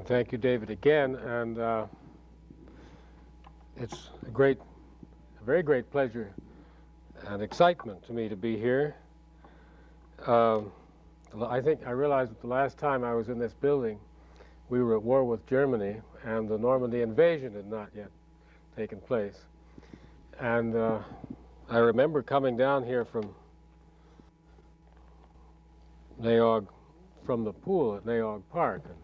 Thank you, David, again. And it's a very great pleasure and excitement to me to be here. I realized that the last time I was in this building, we were at war with Germany, and the Normandy invasion had not yet taken place. And I remember coming down here from the pool at Naog Park and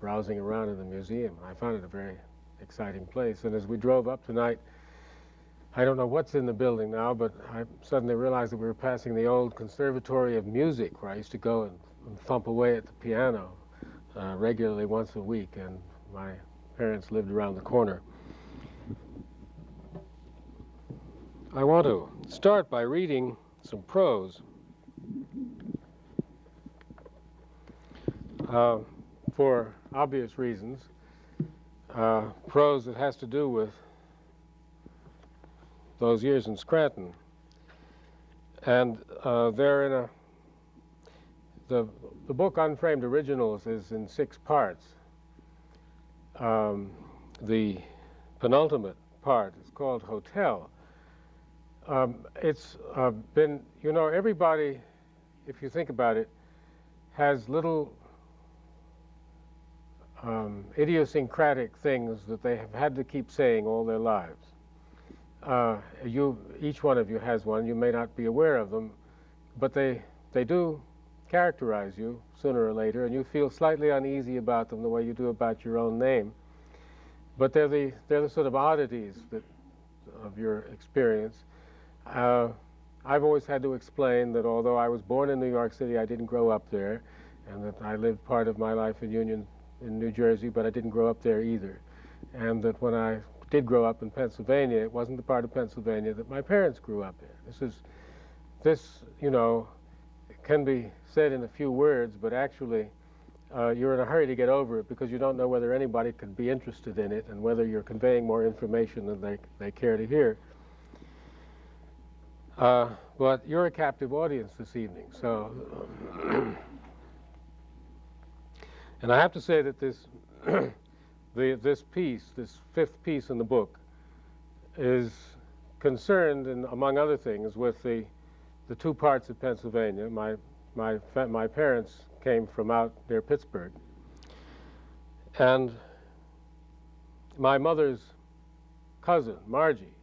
browsing around in the museum. I found it a very exciting place. And as we drove up tonight, I don't know what's in the building now, but I suddenly realized that we were passing the old Conservatory of Music, where I used to go and thump away at the piano regularly once a week, and my parents lived around the corner. I want to start by reading some prose. For obvious reasons, prose that has to do with those years in Scranton. And they're in the book Unframed Originals is in 6 parts. The penultimate part is called Hotel. It's been, everybody, if you think about it, has little idiosyncratic things that they have had to keep saying all their lives. Each one of you has one. You may not be aware of them, but they do characterize you sooner or later, and you feel slightly uneasy about them the way you do about your own name. But they're the sort of oddities of your experience. I've always had to explain that although I was born in New York City, I didn't grow up there, and that I lived part of my life in New Jersey, but I didn't grow up there either. And that when I did grow up in Pennsylvania, it wasn't the part of Pennsylvania that my parents grew up in. This can be said in a few words, but actually you're in a hurry to get over it because you don't know whether anybody could be interested in it and whether you're conveying more information than they care to hear. But you're a captive audience this evening, so... And I have to say that this this piece, this 5th piece in the book, is concerned, among other things, with the 2 parts of Pennsylvania. My parents came from out near Pittsburgh, and my mother's cousin, Margie,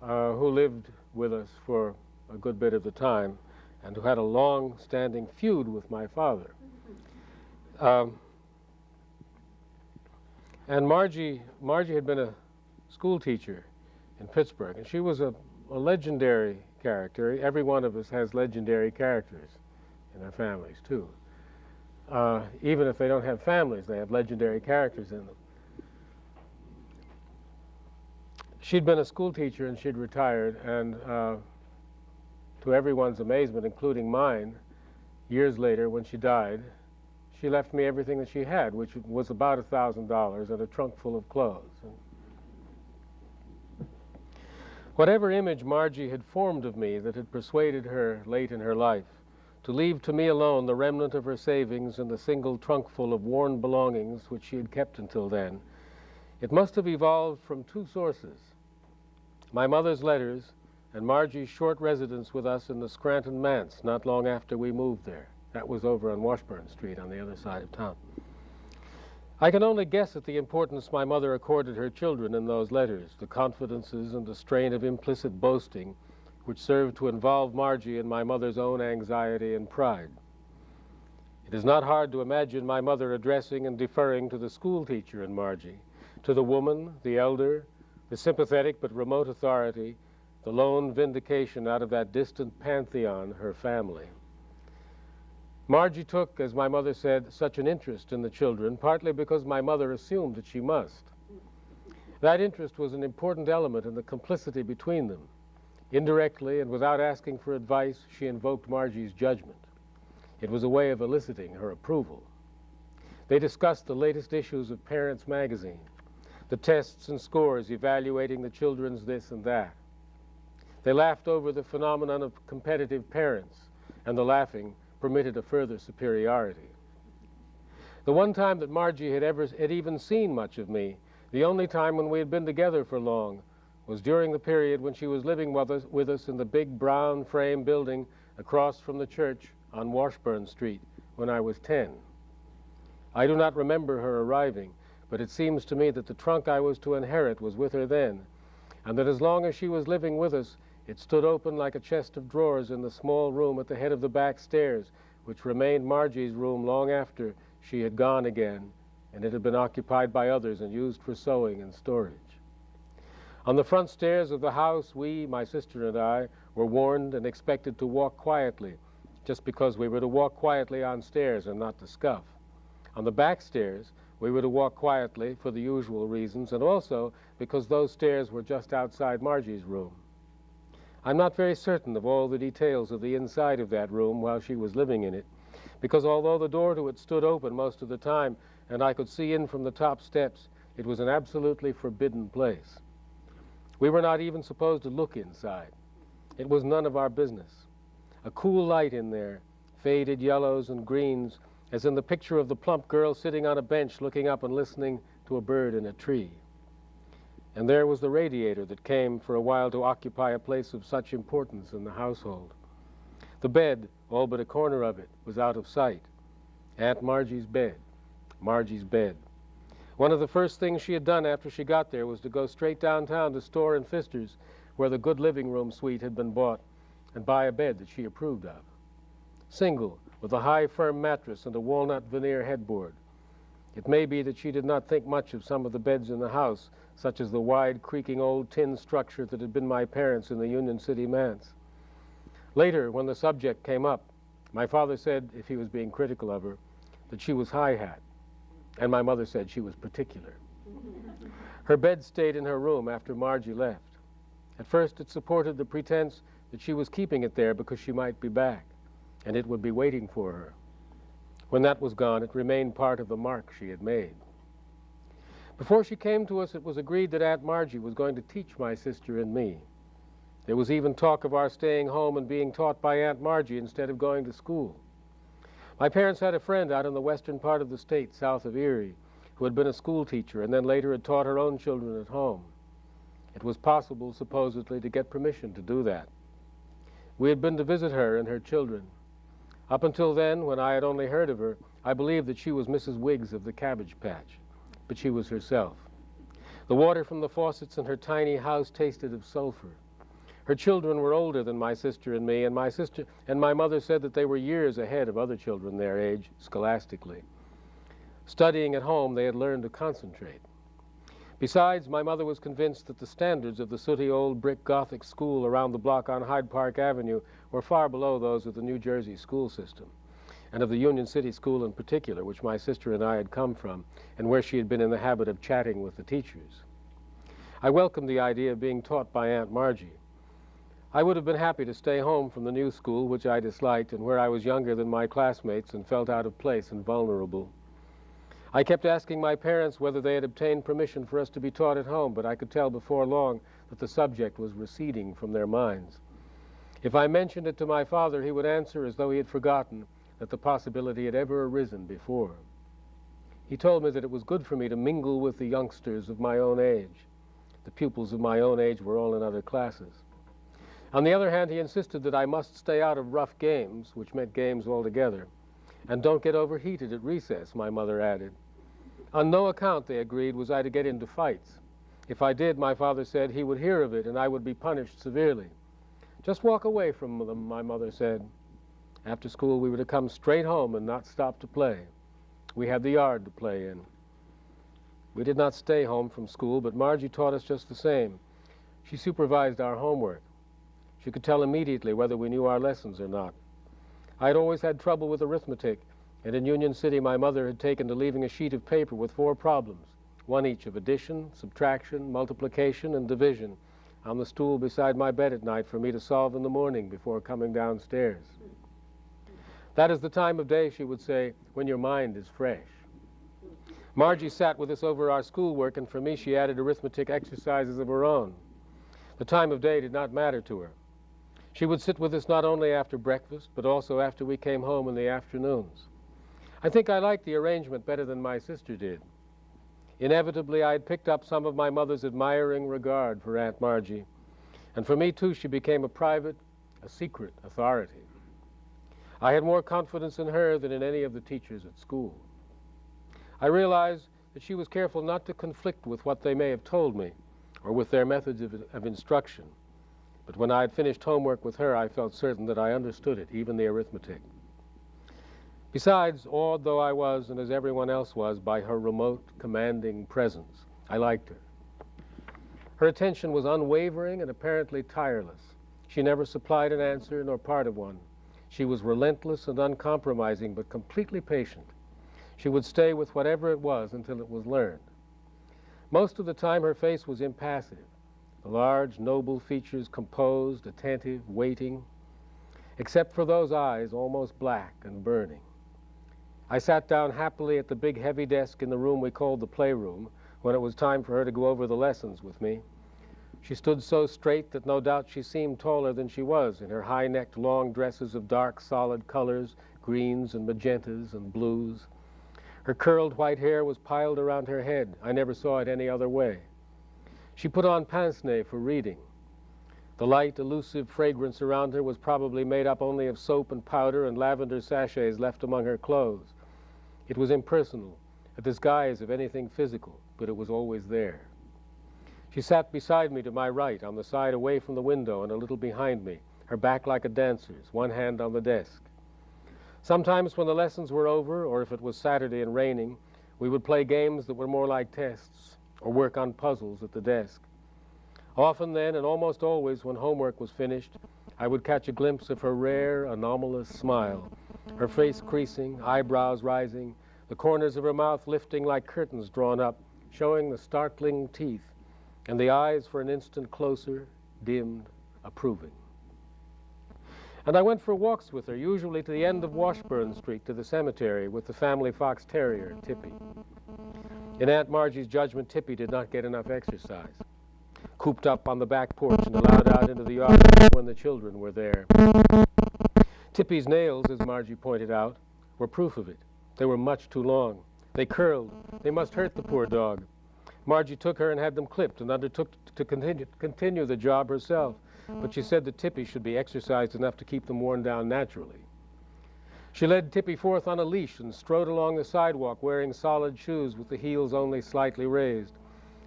who lived with us for a good bit of the time, and who had a long-standing feud with my father. And Margie had been a school teacher in Pittsburgh, and she was a legendary character. Every one of us has legendary characters in our families, too. Even if they don't have families, they have legendary characters in them. She'd been a school teacher, and she'd retired, and to everyone's amazement, including mine, years later, when she died, she left me everything that she had, which was about $1,000 and a trunk full of clothes. Whatever image Margie had formed of me that had persuaded her late in her life to leave to me alone the remnant of her savings and the single trunk full of worn belongings which she had kept until then, it must have evolved from 2 sources: my mother's letters and Margie's short residence with us in the Scranton manse not long after we moved there. That was over on Washburn Street on the other side of town. I can only guess at the importance my mother accorded her children in those letters, the confidences and the strain of implicit boasting which served to involve Margie in my mother's own anxiety and pride. It is not hard to imagine my mother addressing and deferring to the school teacher in Margie, to the woman, the elder, the sympathetic but remote authority, the lone vindication out of that distant pantheon, her family. Margie took, as my mother said, such an interest in the children, partly because my mother assumed that she must. That interest was an important element in the complicity between them. Indirectly and without asking for advice, she invoked Margie's judgment. It was a way of eliciting her approval. They discussed the latest issues of Parents magazine, the tests and scores evaluating the children's this and that. They laughed over the phenomenon of competitive parents, and the laughing permitted a further superiority. The one time that Margie had even seen much of me, the only time when we had been together for long, was during the period when she was living with us in the big brown frame building across from the church on Washburn Street when I was 10. I do not remember her arriving, but it seems to me that the trunk I was to inherit was with her then, and that as long as she was living with us, it stood open like a chest of drawers in the small room at the head of the back stairs, which remained Margie's room long after she had gone again, and it had been occupied by others and used for sewing and storage. On the front stairs of the house, we, my sister and I, were warned and expected to walk quietly, just because we were to walk quietly on stairs and not to scuff. On the back stairs, we were to walk quietly for the usual reasons, and also because those stairs were just outside Margie's room. I'm not very certain of all the details of the inside of that room while she was living in it, because although the door to it stood open most of the time and I could see in from the top steps, it was an absolutely forbidden place. We were not even supposed to look inside. It was none of our business. A cool light in there, faded yellows and greens, as in the picture of the plump girl sitting on a bench looking up and listening to a bird in a tree. And there was the radiator that came for a while to occupy a place of such importance in the household. The bed, all but a corner of it, was out of sight. Aunt Margie's bed. Margie's bed. One of the first things she had done after she got there was to go straight downtown to Store and Pfister's, where the good living room suite had been bought, and buy a bed that she approved of. Single, with a high, firm mattress and a walnut veneer headboard. It may be that she did not think much of some of the beds in the house, such as the wide, creaking old tin structure that had been my parents' in the Union City manse. Later, when the subject came up, my father said, if he was being critical of her, that she was high-hat, and my mother said she was particular. Her bed stayed in her room after Margie left. At first, it supported the pretense that she was keeping it there because she might be back, and it would be waiting for her. When that was gone, it remained part of the mark she had made. Before she came to us, it was agreed that Aunt Margie was going to teach my sister and me. There was even talk of our staying home and being taught by Aunt Margie instead of going to school. My parents had a friend out in the western part of the state, south of Erie, who had been a school teacher and then later had taught her own children at home. It was possible, supposedly, to get permission to do that. We had been to visit her and her children. Up until then, when I had only heard of her, I believed that she was Mrs. Wiggs of the Cabbage Patch, but she was herself. The water from the faucets in her tiny house tasted of sulfur. Her children were older than my sister and me, and my mother said that they were years ahead of other children their age, scholastically. Studying at home, they had learned to concentrate. Besides, my mother was convinced that the standards of the sooty old brick Gothic school around the block on Hyde Park Avenue were far below those of the New Jersey school system, and of the Union City School in particular, which my sister and I had come from, and where she had been in the habit of chatting with the teachers. I welcomed the idea of being taught by Aunt Margie. I would have been happy to stay home from the new school, which I disliked, and where I was younger than my classmates and felt out of place and vulnerable. I kept asking my parents whether they had obtained permission for us to be taught at home, but I could tell before long that the subject was receding from their minds. If I mentioned it to my father, he would answer as though he had forgotten that the possibility had ever arisen before. He told me that it was good for me to mingle with the youngsters of my own age. The pupils of my own age were all in other classes. On the other hand, he insisted that I must stay out of rough games, which meant games altogether, and don't get overheated at recess, my mother added. On no account, they agreed, was I to get into fights. If I did, my father said, he would hear of it and I would be punished severely. Just walk away from them, my mother said. After school, we were to come straight home and not stop to play. We had the yard to play in. We did not stay home from school, but Margie taught us just the same. She supervised our homework. She could tell immediately whether we knew our lessons or not. I had always had trouble with arithmetic, and in Union City my mother had taken to leaving a sheet of paper with 4 problems, one each of addition, subtraction, multiplication, and division, on the stool beside my bed at night for me to solve in the morning before coming downstairs. That is the time of day, she would say, when your mind is fresh. Margie sat with us over our schoolwork, and for me she added arithmetic exercises of her own. The time of day did not matter to her. She would sit with us not only after breakfast, but also after we came home in the afternoons. I think I liked the arrangement better than my sister did. Inevitably, I had picked up some of my mother's admiring regard for Aunt Margie, and for me, too, she became a secret authority. I had more confidence in her than in any of the teachers at school. I realized that she was careful not to conflict with what they may have told me, or with their methods of instruction. But when I had finished homework with her, I felt certain that I understood it, even the arithmetic. Besides, awed though I was, and as everyone else was, by her remote, commanding presence, I liked her. Her attention was unwavering and apparently tireless. She never supplied an answer nor part of one. She was relentless and uncompromising, but completely patient. She would stay with whatever it was until it was learned. Most of the time, her face was impassive, the large, noble features composed, attentive, waiting, except for those eyes almost black and burning. I sat down happily at the big heavy desk in the room we called the playroom when it was time for her to go over the lessons with me. She stood so straight that no doubt she seemed taller than she was in her high-necked long dresses of dark, solid colors, greens and magentas and blues. Her curled white hair was piled around her head. I never saw it any other way. She put on pince-nez for reading. The light, elusive fragrance around her was probably made up only of soap and powder and lavender sachets left among her clothes. It was impersonal, a disguise of anything physical, but it was always there. She sat beside me to my right, on the side away from the window and a little behind me, her back like a dancer's, one hand on the desk. Sometimes when the lessons were over, or if it was Saturday and raining, we would play games that were more like tests, or work on puzzles at the desk. Often then, and almost always when homework was finished, I would catch a glimpse of her rare, anomalous smile, her face creasing, eyebrows rising, the corners of her mouth lifting like curtains drawn up, showing the startling teeth, and the eyes for an instant closer, dimmed, approving. And I went for walks with her, usually to the end of Washburn Street, to the cemetery, with the family fox terrier, Tippy. In Aunt Margie's judgment, Tippy did not get enough exercise. Cooped up on the back porch and allowed out into the yard when the children were there. Tippy's nails, as Margie pointed out, were proof of it. They were much too long. They curled. They must hurt the poor dog. Margie took her and had them clipped and undertook to continue the job herself, but she said that Tippy should be exercised enough to keep them worn down naturally. She led Tippy forth on a leash and strode along the sidewalk wearing solid shoes with the heels only slightly raised,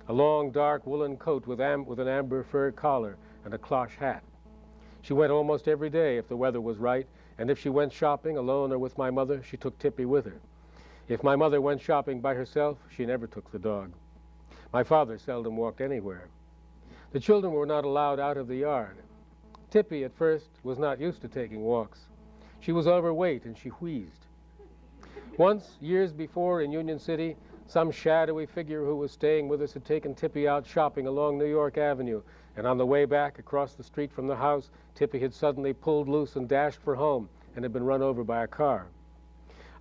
a long, dark woolen coat with an amber fur collar and a cloche hat. She went almost every day if the weather was right, and if she went shopping alone or with my mother, she took Tippy with her. If my mother went shopping by herself, she never took the dog. My father seldom walked anywhere. The children were not allowed out of the yard. Tippy, at first, was not used to taking walks. She was overweight and she wheezed. Once, years before, in Union City, some shadowy figure who was staying with us had taken Tippy out shopping along New York Avenue, and on the way back across the street from the house, Tippy had suddenly pulled loose and dashed for home and had been run over by a car.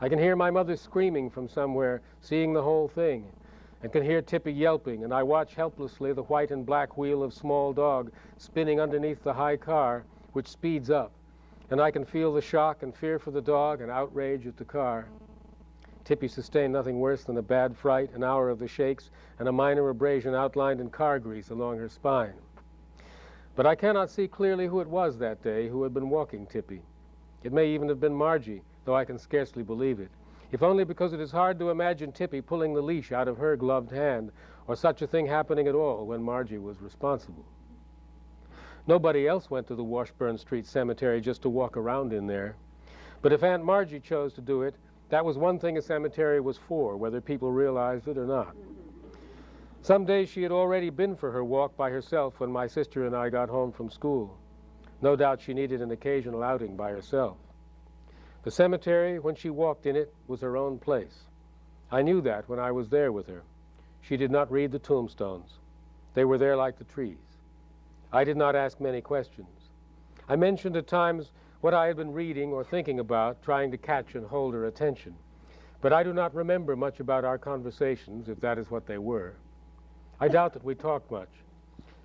I can hear my mother screaming from somewhere, seeing the whole thing, and can hear Tippy yelping, and I watch helplessly the white and black wheel of small dog spinning underneath the high car, which speeds up, and I can feel the shock and fear for the dog and outrage at the car. Tippy sustained nothing worse than a bad fright, an hour of the shakes, and a minor abrasion outlined in car grease along her spine. But I cannot see clearly who it was that day who had been walking Tippy. It may even have been Margie, though I can scarcely believe it, if only because it is hard to imagine Tippy pulling the leash out of her gloved hand, or such a thing happening at all when Margie was responsible. Nobody else went to the Washburn Street Cemetery just to walk around in there. But if Aunt Margie chose to do it, that was one thing a cemetery was for, whether people realized it or not. Some days she had already been for her walk by herself when my sister and I got home from school. No doubt she needed an occasional outing by herself. The cemetery, when she walked in it, was her own place. I knew that when I was there with her. She did not read the tombstones. They were there like the trees. I did not ask many questions. I mentioned at times what I had been reading or thinking about, trying to catch and hold her attention. But I do not remember much about our conversations, if that is what they were. I doubt that we talked much.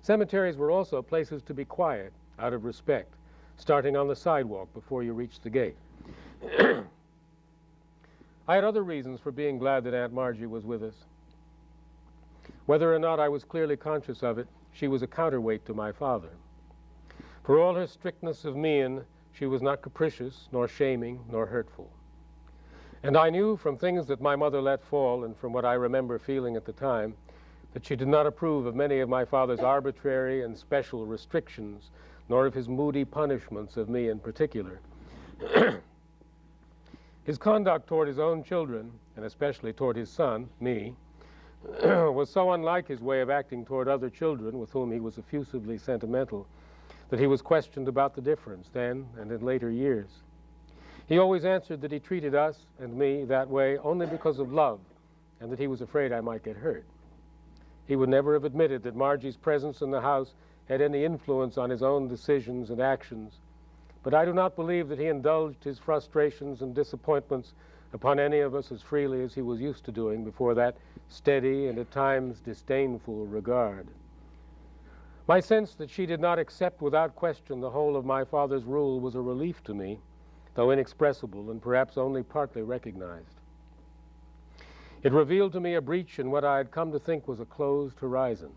Cemeteries were also places to be quiet, out of respect, starting on the sidewalk before you reached the gate. I had other reasons for being glad that Aunt Margie was with us. Whether or not I was clearly conscious of it, she was a counterweight to my father. For all her strictness of mien, she was not capricious, nor shaming, nor hurtful. And I knew from things that my mother let fall, and from what I remember feeling at the time, that she did not approve of many of my father's arbitrary and special restrictions, nor of his moody punishments of me in particular. His conduct toward his own children, and especially toward his son, me, was so unlike his way of acting toward other children with whom he was effusively sentimental that he was questioned about the difference then and in later years. He always answered that he treated us and me that way only because of love and that he was afraid I might get hurt. He would never have admitted that Margie's presence in the house had any influence on his own decisions and actions, but I do not believe that he indulged his frustrations and disappointments upon any of us as freely as he was used to doing before that steady and at times disdainful regard. My sense that she did not accept without question the whole of my father's rule was a relief to me, though inexpressible and perhaps only partly recognized. It revealed to me a breach in what I had come to think was a closed horizon.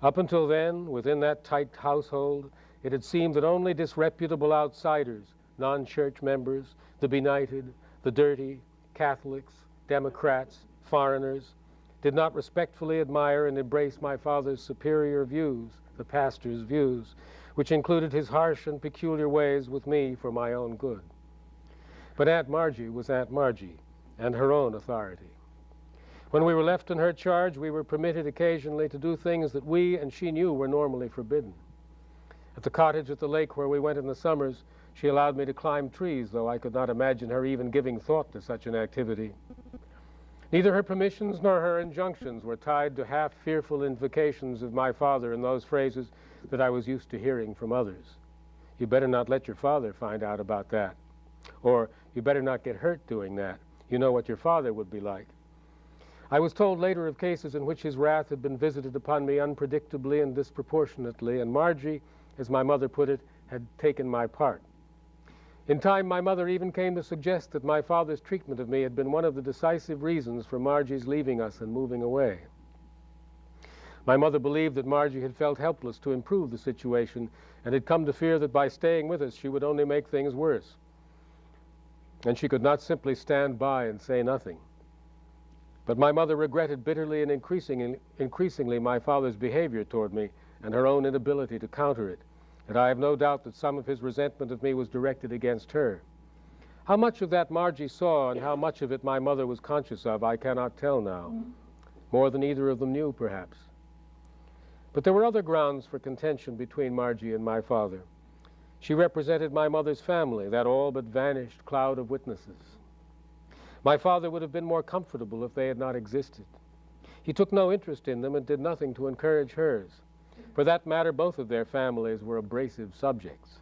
Up until then, within that tight household, it had seemed that only disreputable outsiders, non-church members, the benighted, the dirty, Catholics, Democrats, foreigners, did not respectfully admire and embrace my father's superior views, the pastor's views, which included his harsh and peculiar ways with me for my own good. But Aunt Margie was Aunt Margie, and her own authority. When we were left in her charge, we were permitted occasionally to do things that we and she knew were normally forbidden. At the cottage at the lake where we went in the summers, she allowed me to climb trees, though I could not imagine her even giving thought to such an activity. Neither her permissions nor her injunctions were tied to half-fearful invocations of my father in those phrases that I was used to hearing from others. You better not let your father find out about that. Or, you better not get hurt doing that. You know what your father would be like. I was told later of cases in which his wrath had been visited upon me unpredictably and disproportionately, and Margie, as my mother put it, had taken my part. In time, my mother even came to suggest that my father's treatment of me had been one of the decisive reasons for Margie's leaving us and moving away. My mother believed that Margie had felt helpless to improve the situation and had come to fear that by staying with us she would only make things worse. And she could not simply stand by and say nothing. But my mother regretted bitterly and increasingly my father's behavior toward me and her own inability to counter it, and I have no doubt that some of his resentment of me was directed against her. How much of that Margie saw and how much of it my mother was conscious of, I cannot tell now. More than either of them knew, perhaps. But there were other grounds for contention between Margie and my father. She represented my mother's family, that all but vanished cloud of witnesses. My father would have been more comfortable if they had not existed. He took no interest in them and did nothing to encourage hers. For that matter, both of their families were abrasive subjects.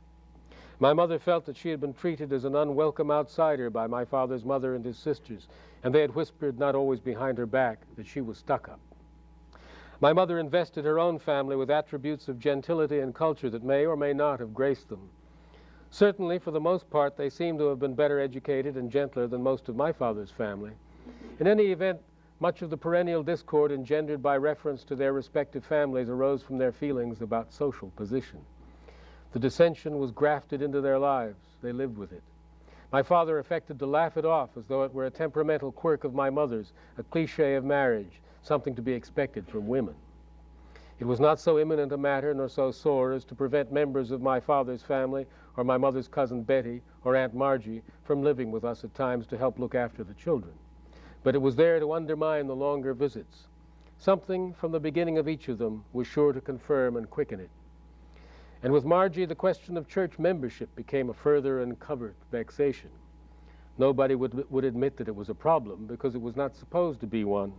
My mother felt that she had been treated as an unwelcome outsider by my father's mother and his sisters, and they had whispered, not always behind her back, that she was stuck up. My mother invested her own family with attributes of gentility and culture that may or may not have graced them. Certainly, for the most part, they seem to have been better educated and gentler than most of my father's family. In any event, much of the perennial discord engendered by reference to their respective families arose from their feelings about social position. The dissension was grafted into their lives. They lived with it. My father affected to laugh it off as though it were a temperamental quirk of my mother's, a cliché of marriage, something to be expected from women. It was not so imminent a matter nor so sore as to prevent members of my father's family or my mother's cousin Betty or Aunt Margie from living with us at times to help look after the children. But it was there to undermine the longer visits. Something from the beginning of each of them was sure to confirm and quicken it. And with Margie, the question of church membership became a further and covert vexation. Nobody would admit that it was a problem because it was not supposed to be one.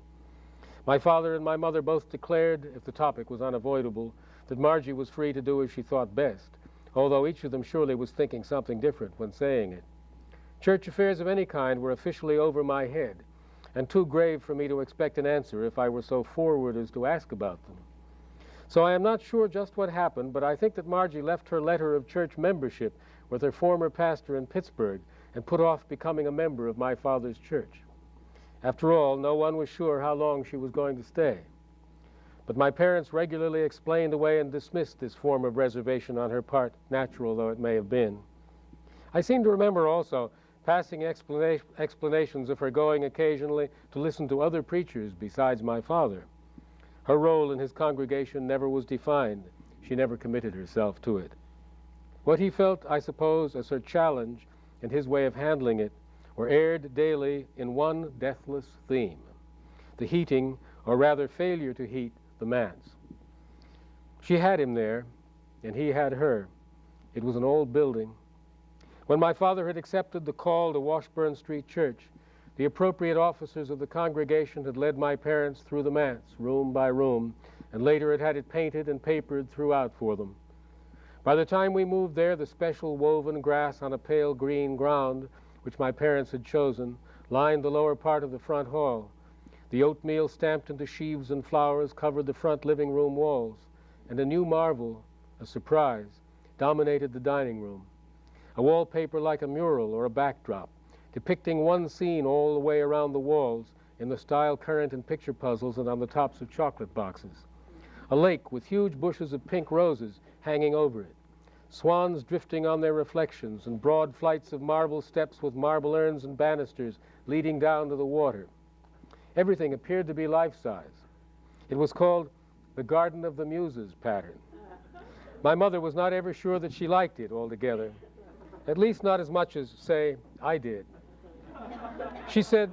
My father and my mother both declared, if the topic was unavoidable, that Margie was free to do as she thought best, although each of them surely was thinking something different when saying it. Church affairs of any kind were officially over my head, and too grave for me to expect an answer if I were so forward as to ask about them. So I am not sure just what happened, but I think that Margie left her letter of church membership with her former pastor in Pittsburgh and put off becoming a member of my father's church. After all, no one was sure how long she was going to stay. But my parents regularly explained away and dismissed this form of reservation on her part, natural though it may have been. I seem to remember also passing explanations of her going occasionally to listen to other preachers besides my father. Her role in his congregation never was defined. She never committed herself to it. What he felt, I suppose, as her challenge and his way of handling it were aired daily in one deathless theme: the heating, or rather failure to heat, the manse. She had him there, and he had her. It was an old building. When my father had accepted the call to Washburn Street Church, the appropriate officers of the congregation had led my parents through the manse, room by room, and later had it painted and papered throughout for them. By the time we moved there, the special woven grass on a pale green ground, which my parents had chosen, lined the lower part of the front hall. The oatmeal stamped into sheaves and flowers covered the front living room walls, and a new marvel, a surprise, dominated the dining room. A wallpaper like a mural or a backdrop, depicting one scene all the way around the walls in the style current in picture puzzles and on the tops of chocolate boxes. A lake with huge bushes of pink roses hanging over it, swans drifting on their reflections, and broad flights of marble steps with marble urns and banisters leading down to the water. Everything appeared to be life-size. It was called the Garden of the Muses pattern. My mother was not ever sure that she liked it altogether, at least not as much as, say, I did. She said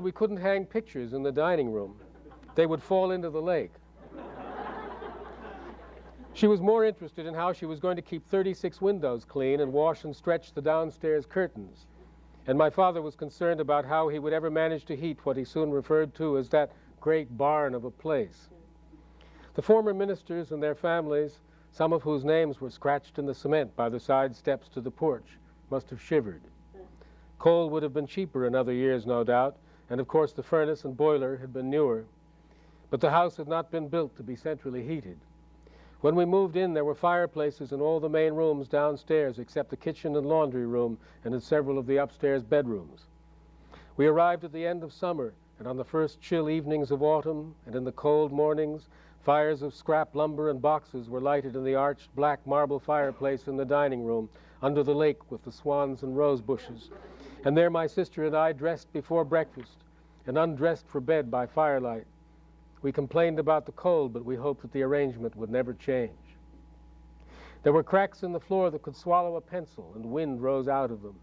we couldn't hang pictures in the dining room. They would fall into the lake. She was more interested in how she was going to keep 36 windows clean and wash and stretch the downstairs curtains. And my father was concerned about how he would ever manage to heat what he soon referred to as that great barn of a place. The former ministers and their families, some of whose names were scratched in the cement by the side steps to the porch, must have shivered. Coal would have been cheaper in other years, no doubt, and of course the furnace and boiler had been newer. But the house had not been built to be centrally heated. When we moved in, there were fireplaces in all the main rooms downstairs except the kitchen and laundry room and in several of the upstairs bedrooms. We arrived at the end of summer, and on the first chill evenings of autumn and in the cold mornings, fires of scrap lumber and boxes were lighted in the arched black marble fireplace in the dining room under the lake with the swans and rose bushes. And there my sister and I dressed before breakfast and undressed for bed by firelight. We complained about the cold, but we hoped that the arrangement would never change. There were cracks in the floor that could swallow a pencil, and wind rose out of them.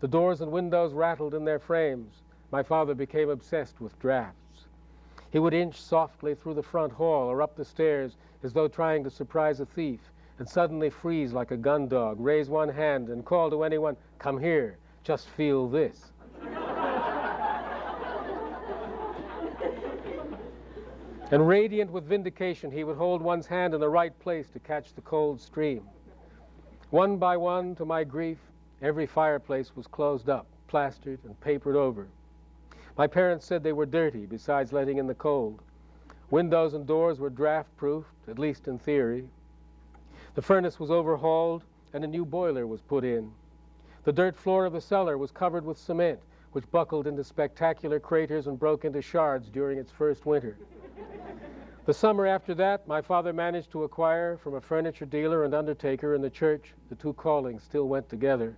The doors and windows rattled in their frames. My father became obsessed with drafts. He would inch softly through the front hall or up the stairs as though trying to surprise a thief, and suddenly freeze like a gun dog, raise one hand and call to anyone, "Come here, just feel this." And radiant with vindication, he would hold one's hand in the right place to catch the cold stream. One by one, to my grief, every fireplace was closed up, plastered, and papered over. My parents said they were dirty, besides letting in the cold. Windows and doors were draft-proofed, at least in theory. The furnace was overhauled, and a new boiler was put in. The dirt floor of the cellar was covered with cement, which buckled into spectacular craters and broke into shards during its first winter. The summer after that, my father managed to acquire from a furniture dealer and undertaker in the church, the two callings still went together,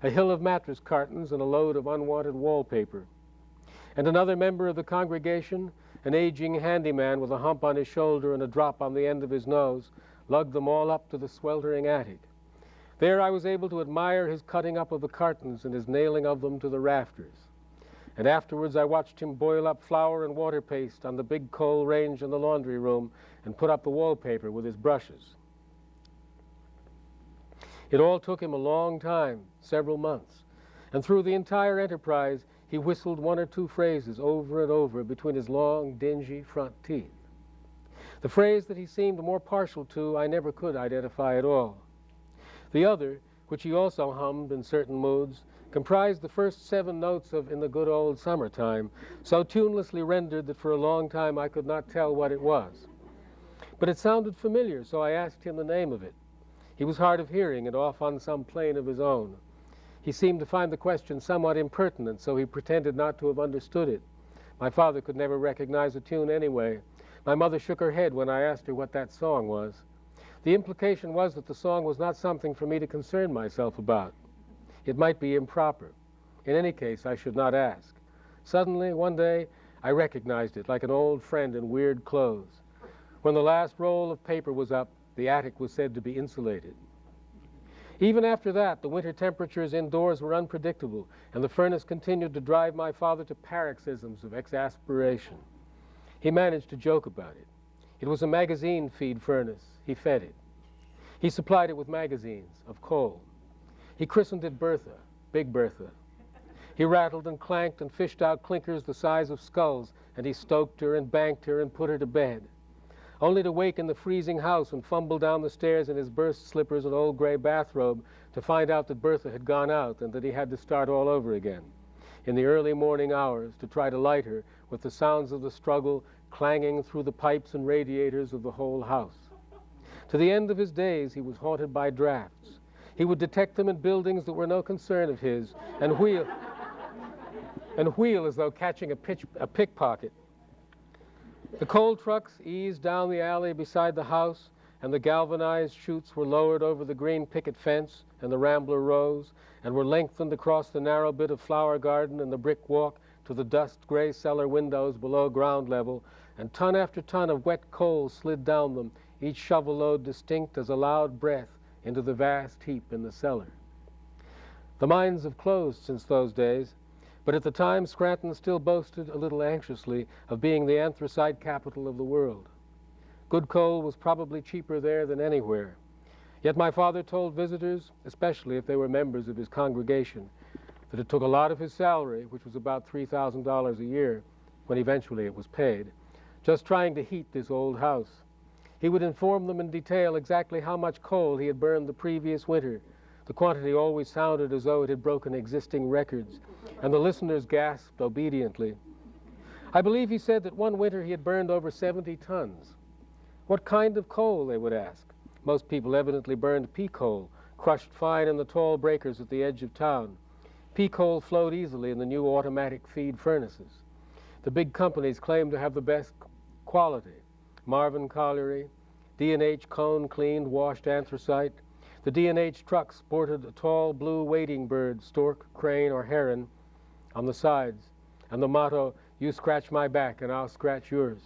a hill of mattress cartons and a load of unwanted wallpaper. And another member of the congregation, an aging handyman with a hump on his shoulder and a drop on the end of his nose, lugged them all up to the sweltering attic. There I was able to admire his cutting up of the cartons and his nailing of them to the rafters. And afterwards I watched him boil up flour and water paste on the big coal range in the laundry room and put up the wallpaper with his brushes. It all took him a long time, several months, and through the entire enterprise he whistled one or two phrases over and over between his long, dingy front teeth. The phrase that he seemed more partial to I never could identify at all. The other, which he also hummed in certain moods, comprised the first 7 notes of "In the Good Old Summertime," so tunelessly rendered that for a long time I could not tell what it was. But it sounded familiar, so I asked him the name of it. He was hard of hearing and off on some plane of his own. He seemed to find the question somewhat impertinent, so he pretended not to have understood it. My father could never recognize a tune anyway. My mother shook her head when I asked her what that song was. The implication was that the song was not something for me to concern myself about. It might be improper. In any case, I should not ask. Suddenly, one day, I recognized it like an old friend in weird clothes. When the last roll of paper was up, the attic was said to be insulated. Even after that, the winter temperatures indoors were unpredictable, and the furnace continued to drive my father to paroxysms of exasperation. He managed to joke about it. It was a magazine feed furnace. He fed it. He supplied it with magazines of coal. He christened it Bertha, Big Bertha. He rattled and clanked and fished out clinkers the size of skulls, and he stoked her and banked her and put her to bed, only to wake in the freezing house and fumble down the stairs in his burst slippers and old gray bathrobe to find out that Bertha had gone out and that he had to start all over again in the early morning hours to try to light her with the sounds of the struggle clanging through the pipes and radiators of the whole house. To the end of his days, he was haunted by drafts. He would detect them in buildings that were no concern of his and wheel as though catching a pickpocket. The coal trucks eased down the alley beside the house, and the galvanized chutes were lowered over the green picket fence and the rambler rows, and were lengthened across the narrow bit of flower garden and the brick walk to the dust-gray cellar windows below ground level, and ton after ton of wet coal slid down them, each shovel load distinct as a loud breath into the vast heap in the cellar. The mines have closed since those days, but at the time Scranton still boasted a little anxiously of being the anthracite capital of the world. Good coal was probably cheaper there than anywhere. Yet my father told visitors, especially if they were members of his congregation, that it took a lot of his salary, which was about $3,000 a year, when eventually it was paid, just trying to heat this old house. He would inform them in detail exactly how much coal he had burned the previous winter. The quantity always sounded as though it had broken existing records, and the listeners gasped obediently. I believe he said that one winter he had burned over 70 tons. What kind of coal, they would ask. Most people evidently burned pea coal, crushed fine in the tall breakers at the edge of town. Pea coal flowed easily in the new automatic feed furnaces. The big companies claimed to have the best quality. Marvin Colliery, D&H cone-cleaned, washed anthracite. The D&H truck sported a tall blue wading bird, stork, crane, or heron, on the sides, and the motto, "You scratch my back and I'll scratch yours."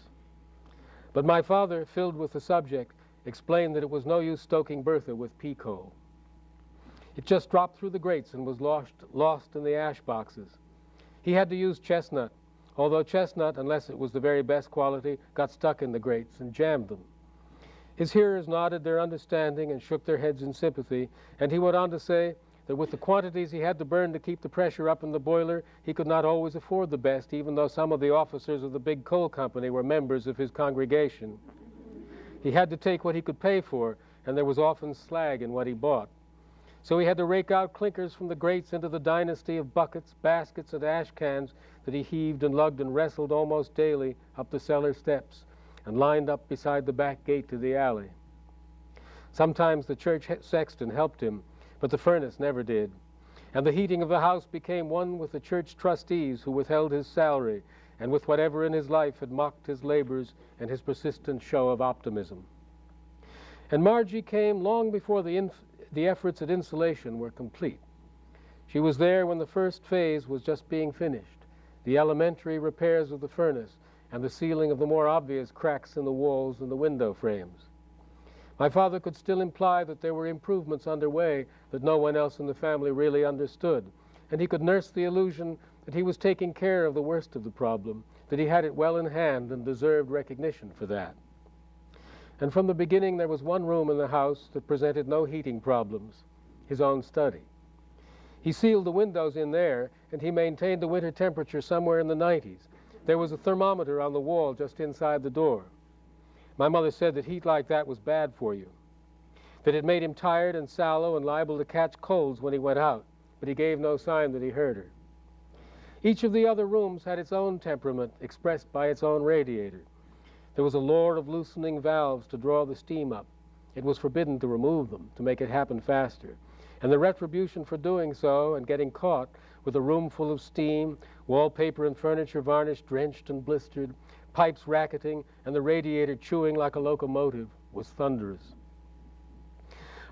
But my father, filled with the subject, explained that it was no use stoking Bertha with pea coal. It just dropped through the grates and was lost in the ash boxes. He had to use chestnut, although chestnut, unless it was the very best quality, got stuck in the grates and jammed them. His hearers nodded their understanding and shook their heads in sympathy, and he went on to say that with the quantities he had to burn to keep the pressure up in the boiler, he could not always afford the best, even though some of the officers of the big coal company were members of his congregation. He had to take what he could pay for, and there was often slag in what he bought. So he had to rake out clinkers from the grates into the dynasty of buckets, baskets, and ash cans that he heaved and lugged and wrestled almost daily up the cellar steps and lined up beside the back gate to the alley. Sometimes the church sexton helped him, but the furnace never did. And the heating of the house became one with the church trustees who withheld his salary and with whatever in his life had mocked his labors and his persistent show of optimism. And Margie came long before the efforts at insulation were complete. She was there when the first phase was just being finished, the elementary repairs of the furnace and the sealing of the more obvious cracks in the walls and the window frames. My father could still imply that there were improvements underway that no one else in the family really understood, and he could nurse the illusion that he was taking care of the worst of the problem, that he had it well in hand and deserved recognition for that. And from the beginning there was one room in the house that presented no heating problems, his own study. He sealed the windows in there, and he maintained the winter temperature somewhere in the 90s. There was a thermometer on the wall just inside the door. My mother said that heat like that was bad for you, that it made him tired and sallow and liable to catch colds when he went out, but he gave no sign that he heard her. Each of the other rooms had its own temperament expressed by its own radiator. There was a lure of loosening valves to draw the steam up. It was forbidden to remove them, to make it happen faster. And the retribution for doing so and getting caught with a room full of steam, wallpaper and furniture varnish drenched and blistered, pipes racketing, and the radiator chewing like a locomotive, was thunderous.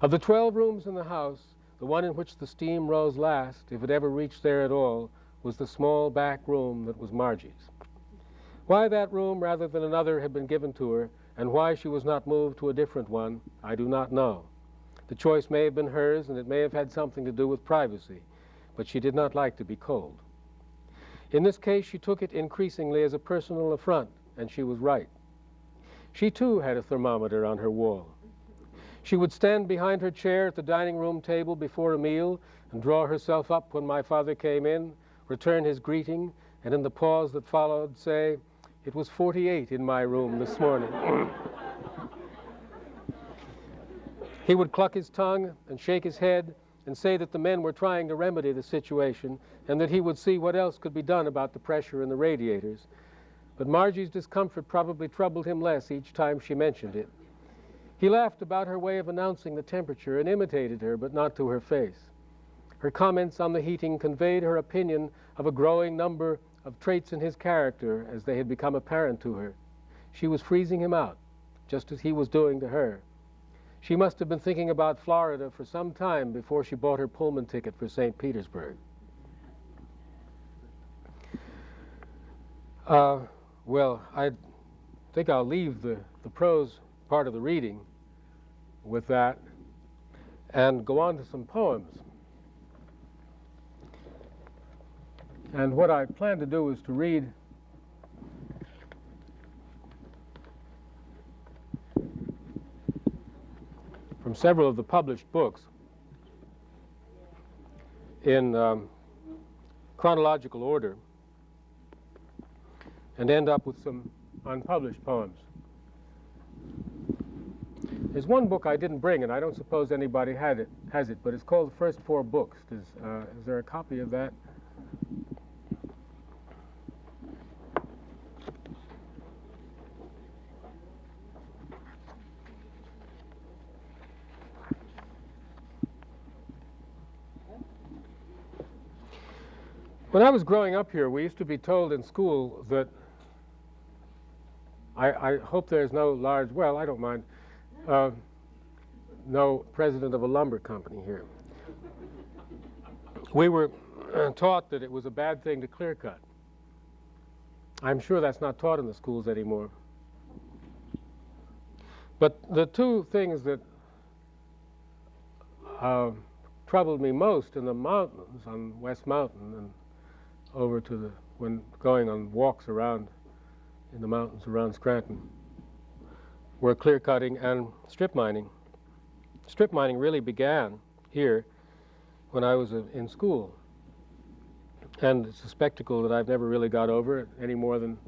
Of the 12 rooms in the house, the one in which the steam rose last, if it ever reached there at all, was the small back room that was Margie's. Why that room rather than another had been given to her, and why she was not moved to a different one, I do not know. The choice may have been hers, and it may have had something to do with privacy, but she did not like to be cold. In this case, she took it increasingly as a personal affront, and she was right. She too had a thermometer on her wall. She would stand behind her chair at the dining room table before a meal and draw herself up when my father came in, return his greeting, and in the pause that followed say, "It was 48 in my room this morning." He would cluck his tongue and shake his head and say that the men were trying to remedy the situation and that he would see what else could be done about the pressure in the radiators. But Margie's discomfort probably troubled him less each time she mentioned it. He laughed about her way of announcing the temperature and imitated her, but not to her face. Her comments on the heating conveyed her opinion of a growing number of traits in his character as they had become apparent to her. She was freezing him out, just as he was doing to her. She must have been thinking about Florida for some time before she bought her Pullman ticket for St. Petersburg. Well, I think I'll leave the prose part of the reading with that and go on to some poems. And what I plan to do is to read from several of the published books in chronological order and end up with some unpublished poems. There's one book I didn't bring, and I don't suppose anybody has it, but it's called The First Four Books. Is there a copy of that? When I was growing up here, we used to be told in school that I hope there's no large, well, I don't mind, no president of a lumber company here. We were taught that it was a bad thing to clear cut. I'm sure that's not taught in the schools anymore. But the two things that troubled me most in the mountains, on West Mountain and over to when going on walks around in the mountains around Scranton, were clear cutting and strip mining. Strip mining really began here when I was in school. And it's a spectacle that I've never really got over any more than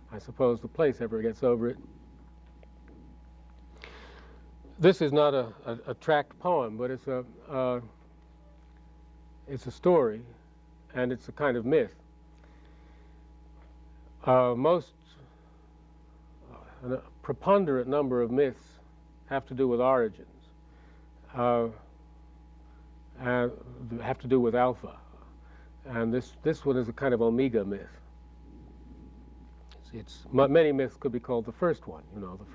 I suppose the place ever gets over it. This is not a tract poem, but it's a story, and it's a kind of myth. A preponderant number of myths have to do with origins, and have to do with alpha. And this one is a kind of omega myth. Many myths could be called the first one, you know, the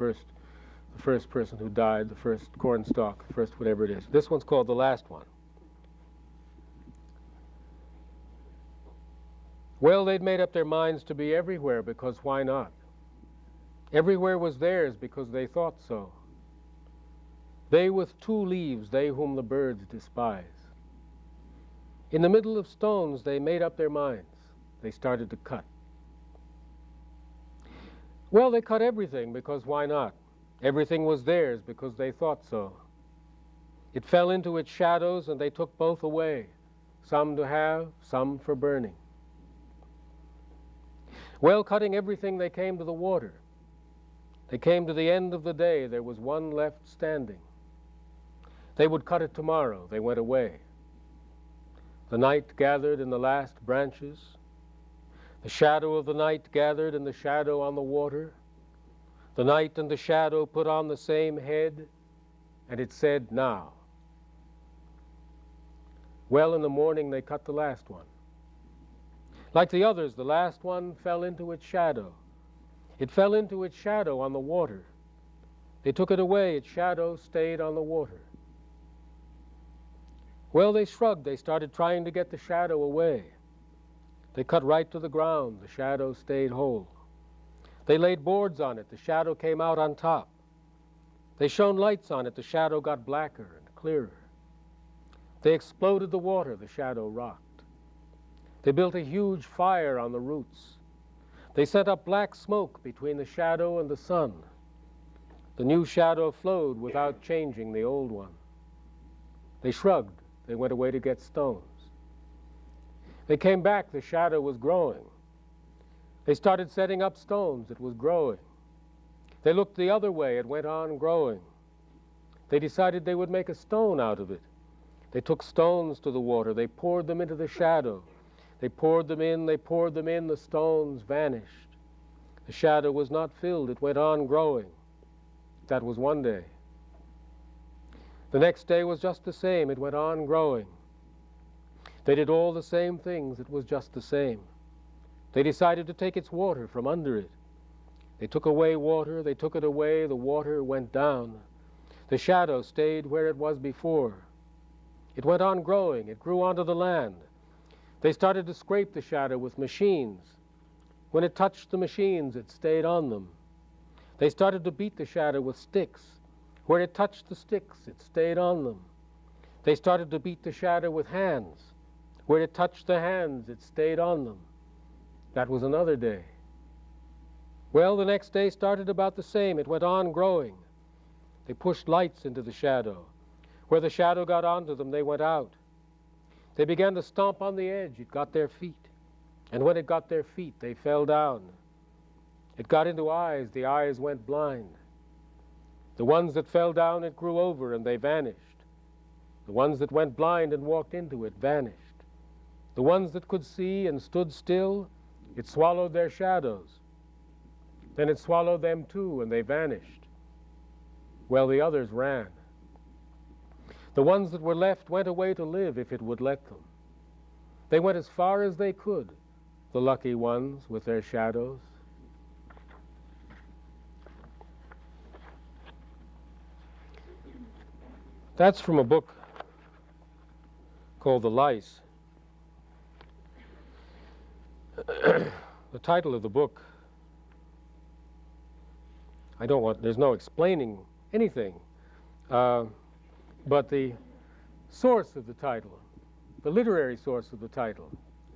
first person who died, the first cornstalk, the first whatever it is. This one's called the last one. Well, they'd made up their minds to be everywhere, because why not? Everywhere was theirs because they thought so. They with 2 leaves, they whom the birds despise. In the middle of stones, they made up their minds. They started to cut. Well, they cut everything because why not? Everything was theirs because they thought so. It fell into its shadows and they took both away, some to have, some for burning. Well, cutting everything, they came to the water. They came to the end of the day. There was one left standing. They would cut it tomorrow. They went away. The night gathered in the last branches. The shadow of the night gathered in the shadow on the water. The night and the shadow put on the same head, and it said, now. Well, in the morning they cut the last one. Like the others, the last one fell into its shadow. It fell into its shadow on the water. They took it away. Its shadow stayed on the water. Well, they shrugged. They started trying to get the shadow away. They cut right to the ground. The shadow stayed whole. They laid boards on it. The shadow came out on top. They shone lights on it. The shadow got blacker and clearer. They exploded the water. The shadow rocked. They built a huge fire on the roots. They sent up black smoke between the shadow and the sun. The new shadow flowed without changing the old one. They shrugged. They went away to get stones. They came back. The shadow was growing. They started setting up stones. It was growing. They looked the other way. It went on growing. They decided they would make a stone out of it. They took stones to the water. They poured them into the shadow. They poured them in. They poured them in. The stones vanished. The shadow was not filled. It went on growing. That was one day. The next day was just the same. It went on growing. They did all the same things. It was just the same. They decided to take its water from under it. They took away water. They took it away. The water went down. The shadow stayed where it was before. It went on growing. It grew onto the land. They started to scrape the shadow with machines. When it touched the machines, it stayed on them. They started to beat the shadow with sticks. Where it touched the sticks, it stayed on them. They started to beat the shadow with hands. Where it touched the hands, it stayed on them. That was another day. Well, the next day started about the same. It went on growing. They pushed lights into the shadow. Where the shadow got onto them, they went out. They began to stomp on the edge. It got their feet. And when it got their feet, they fell down. It got into eyes. The eyes went blind. The ones that fell down, it grew over, and they vanished. The ones that went blind and walked into it vanished. The ones that could see and stood still, it swallowed their shadows. Then it swallowed them too, and they vanished. Well, the others ran. The ones that were left went away to live if it would let them. They went as far as they could, the lucky ones with their shadows. That's from a book called The Lice. The title of the book, there's no explaining anything, but the source of the title, the literary source of the title,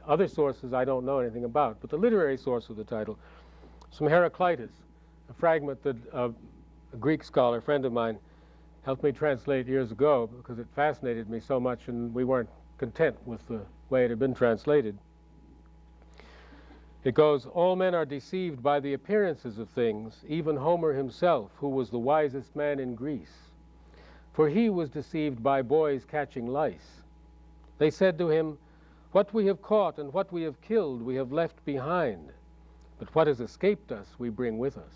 other sources I don't know anything about, but the literary source of the title, from Heraclitus, a fragment that a Greek scholar, friend of mine, helped me translate years ago because it fascinated me so much and we weren't content with the way it had been translated. It goes, all men are deceived by the appearances of things, even Homer himself, who was the wisest man in Greece. For he was deceived by boys catching lice. They said to him, what we have caught and what we have killed we have left behind, but what has escaped us we bring with us.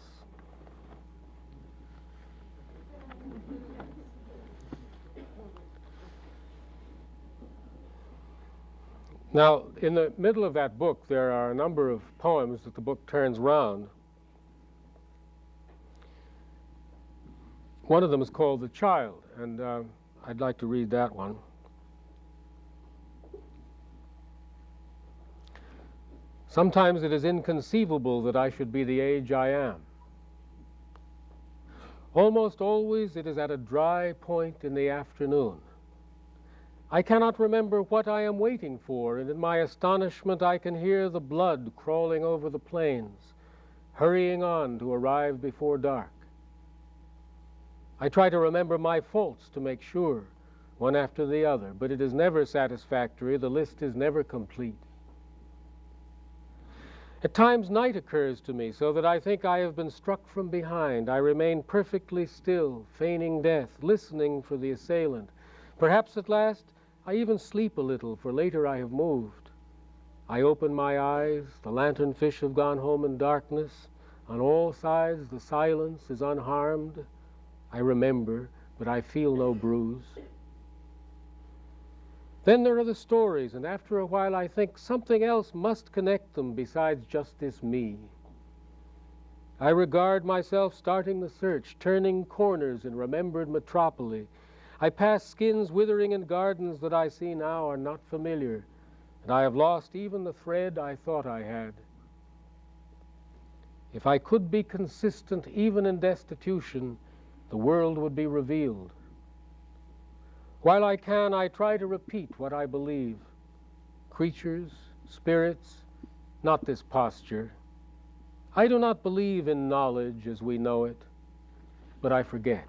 Now, in the middle of that book, there are a number of poems that the book turns round. One of them is called The Child, and I'd like to read that one. Sometimes it is inconceivable that I should be the age I am. Almost always it is at a dry point in the afternoon. I cannot remember what I am waiting for, and in my astonishment I can hear the blood crawling over the plains, hurrying on to arrive before dark. I try to remember my faults to make sure, one after the other, but it is never satisfactory. The list is never complete. At times night occurs to me, so that I think I have been struck from behind. I remain perfectly still, feigning death, listening for the assailant. Perhaps at last I even sleep a little, for later I have moved. I open my eyes, the lantern fish have gone home in darkness. On all sides the silence is unharmed. I remember, but I feel no bruise. Then there are the stories, and after a while I think something else must connect them besides just this me. I regard myself starting the search, turning corners in remembered metropoli. I pass skins withering in gardens that I see now are not familiar, and I have lost even the thread I thought I had. If I could be consistent even in destitution, the world would be revealed. While I can, I try to repeat what I believe. Creatures, spirits, not this posture. I do not believe in knowledge as we know it, but I forget.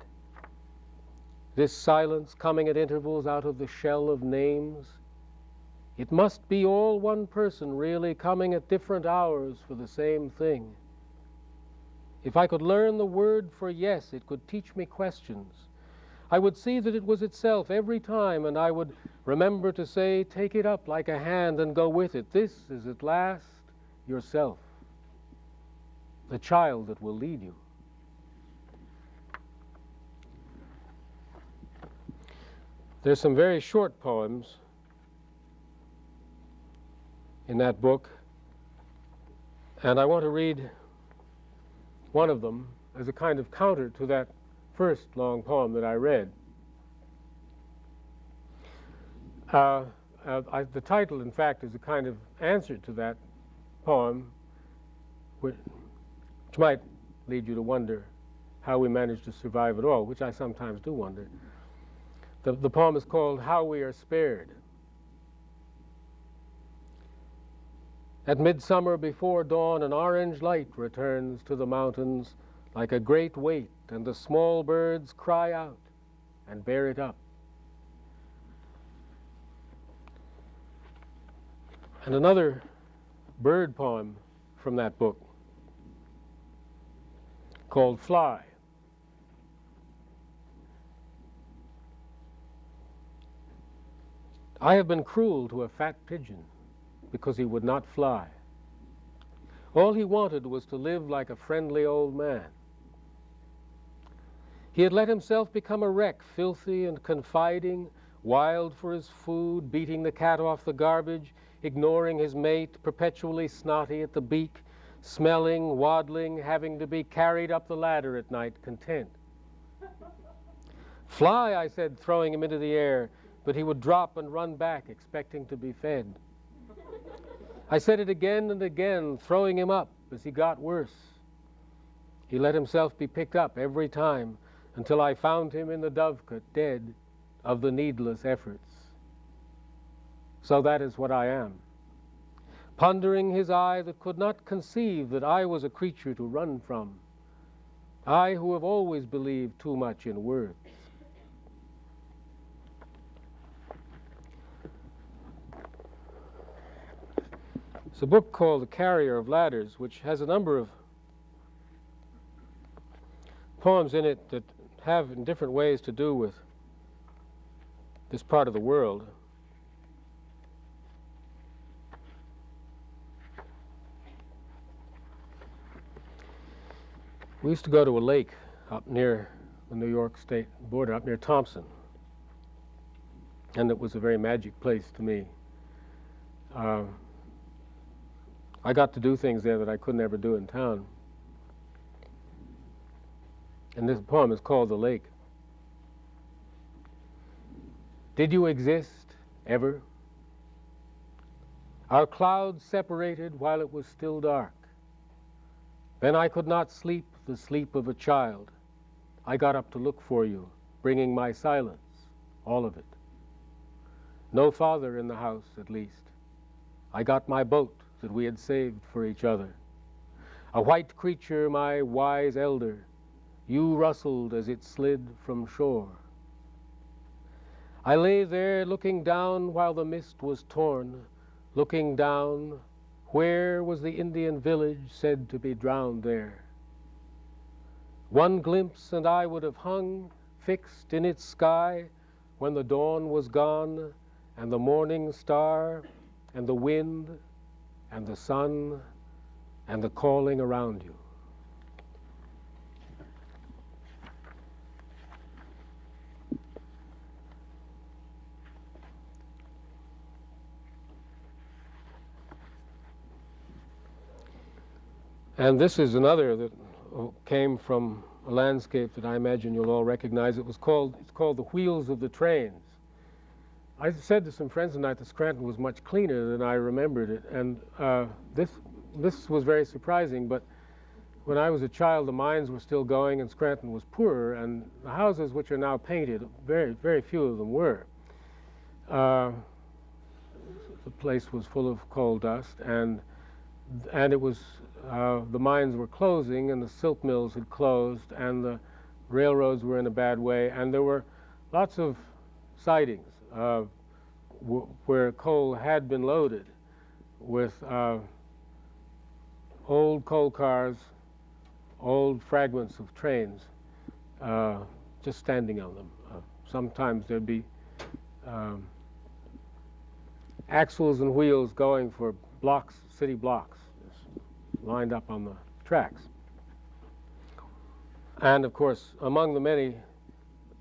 This silence coming at intervals out of the shell of names, it must be all one person really coming at different hours for the same thing. If I could learn the word for yes, it could teach me questions. I would see that it was itself every time, and I would remember to say, take it up like a hand and go with it. This is at last yourself, the child that will lead you. There's some very short poems in that book, and I want to read one of them as a kind of counter to that first long poem that I read. The title, in fact, is a kind of answer to that poem, which might lead you to wonder how we managed to survive at all, which I sometimes do wonder. The poem is called How We Are Spared. At midsummer before dawn, an orange light returns to the mountains like a great weight, and the small birds cry out and bear it up. And another bird poem from that book called Fly. I have been cruel to a fat pigeon because he would not fly. All he wanted was to live like a friendly old man. He had let himself become a wreck, filthy and confiding, wild for his food, beating the cat off the garbage, ignoring his mate, perpetually snotty at the beak, smelling, waddling, having to be carried up the ladder at night, content. Fly, I said, throwing him into the air, but he would drop and run back, expecting to be fed. I said it again and again, throwing him up as he got worse. He let himself be picked up every time until I found him in the dovecot, dead of the needless efforts. So that is what I am. Pondering his eye that could not conceive that I was a creature to run from. I who have always believed too much in words. It's a book called The Carrier of Ladders, which has a number of poems in it that have in different ways to do with this part of the world. We used to go to a lake up near the New York State border, up near Thompson, and it was a very magic place to me. I got to do things there that I could never do in town. And this poem is called The Lake. Did you exist, ever? Our clouds separated while it was still dark. Then I could not sleep the sleep of a child. I got up to look for you, bringing my silence, all of it. No father in the house, at least. I got my boat that we had saved for each other. A white creature, my wise elder, you rustled as it slid from shore. I lay there looking down while the mist was torn, looking down, where was the Indian village said to be drowned there? One glimpse and I would have hung, fixed in its sky, when the dawn was gone, and the morning star, and the wind, and the sun, and the calling around you. And this is another that came from a landscape that I imagine you'll all recognize. It's called The Wheels of the Trains. I said to some friends tonight that Scranton was much cleaner than I remembered it, and this was very surprising. But when I was a child, the mines were still going, and Scranton was poorer, and the houses which are now painted, very, very few of them were. The place was full of coal dust, and it was the mines were closing, and the silk mills had closed, and the railroads were in a bad way, and there were lots of sidings where coal had been loaded with old coal cars, old fragments of trains just standing on them. Sometimes there'd be axles and wheels going for blocks, city blocks, lined up on the tracks. And of course, among the many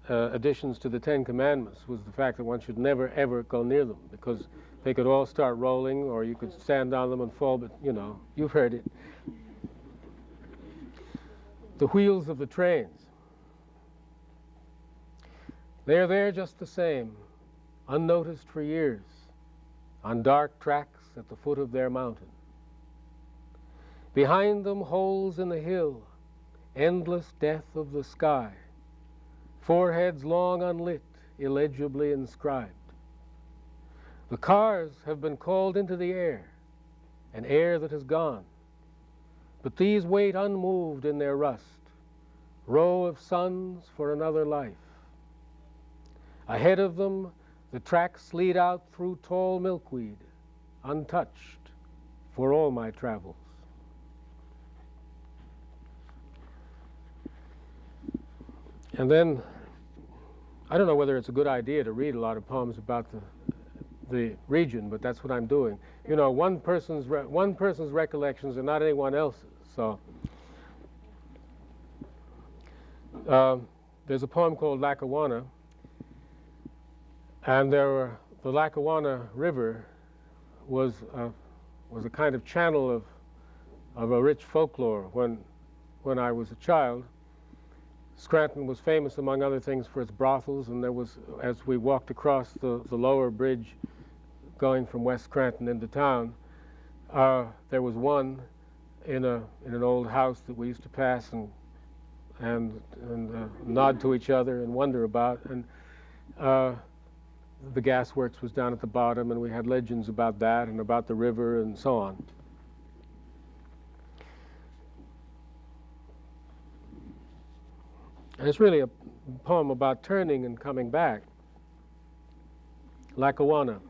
additions to the Ten Commandments was the fact that one should never ever go near them, because they could all start rolling, or you could stand on them and fall, but you know, you've heard it. The wheels of the trains. They're there just the same, unnoticed for years, on dark tracks at the foot of their mountain. Behind them, holes in the hill, endless death of the sky, foreheads long unlit, illegibly inscribed. The cars have been called into the air, an air that has gone, but these wait unmoved in their rust, row of suns for another life. Ahead of them, the tracks lead out through tall milkweed, untouched for all my travels. And then, I don't know whether it's a good idea to read a lot of poems about the region, but that's what I'm doing. You know, one person's recollections are not anyone else's. So there's a poem called Lackawanna, and the Lackawanna River was a kind of channel of a rich folklore. When I was a child, Scranton was famous, among other things, for its brothels, and there was, as we walked across the lower bridge going from West Scranton into town, there was one in an old house that we used to pass and nod to each other and wonder about, and the gasworks was down at the bottom, and we had legends about that and about the river and so on. And it's really a poem about turning and coming back. Lackawanna.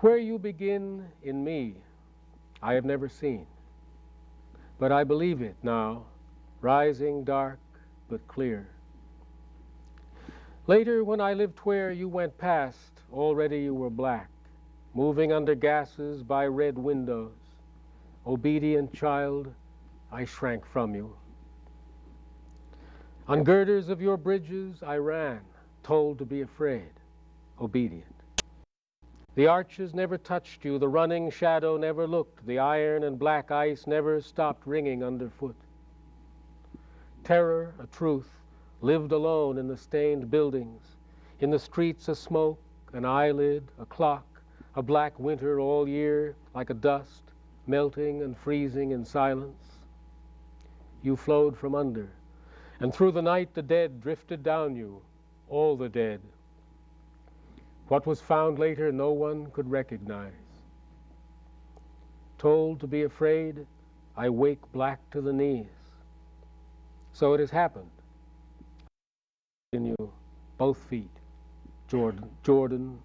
Where you begin in me, I have never seen, but I believe it now, rising dark but clear. Later, when I lived where you went past, already you were black, moving under gases by red windows. Obedient child, I shrank from you. On girders of your bridges I ran, told to be afraid, obedient. The arches never touched you, the running shadow never looked, the iron and black ice never stopped ringing underfoot. Terror, a truth, lived alone in the stained buildings, in the streets a smoke, an eyelid, a clock, a black winter all year, like a dust, melting and freezing in silence. You flowed from under, and through the night the dead drifted down you, all the dead. What was found later no one could recognize. Told to be afraid, I wake black to the knees. So it has happened. In you, both feet, Jordan.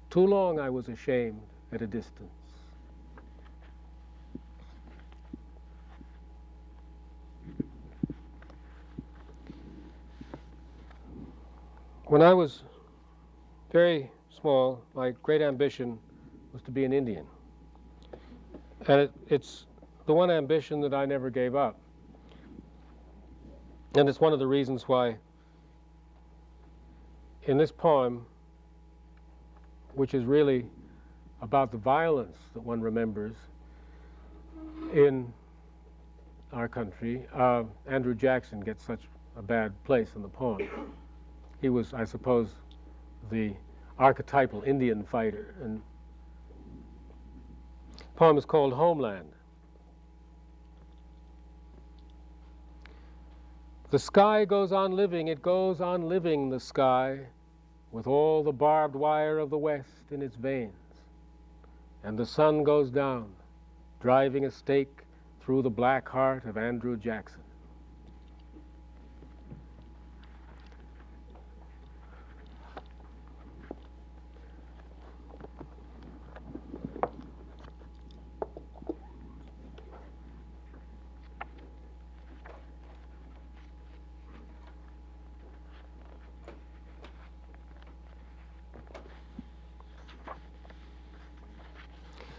Too long I was ashamed at a distance. When I was very small, my great ambition was to be an Indian. And it's the one ambition that I never gave up. And it's one of the reasons why in this poem, which is really about the violence that one remembers, in our country, Andrew Jackson gets such a bad place in the poem. He was, I suppose, the archetypal Indian fighter. And the poem is called Homeland. The sky goes on living, it goes on living, the sky, with all the barbed wire of the West in its veins. And the sun goes down, driving a stake through the black heart of Andrew Jackson.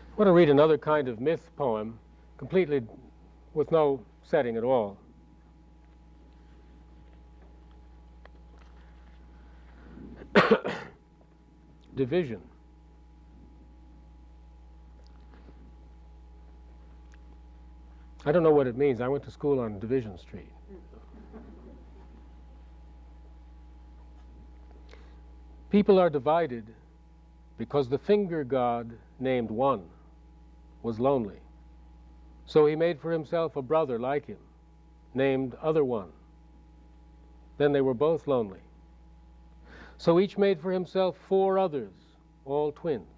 I want to read another kind of myth poem, completely with no setting at all. Division. I don't know what it means. I went to school on Division Street. People are divided because the finger god named One was lonely. So he made for himself a brother like him, named Other One. Then they were both lonely. So each made for himself 4 others, all twins.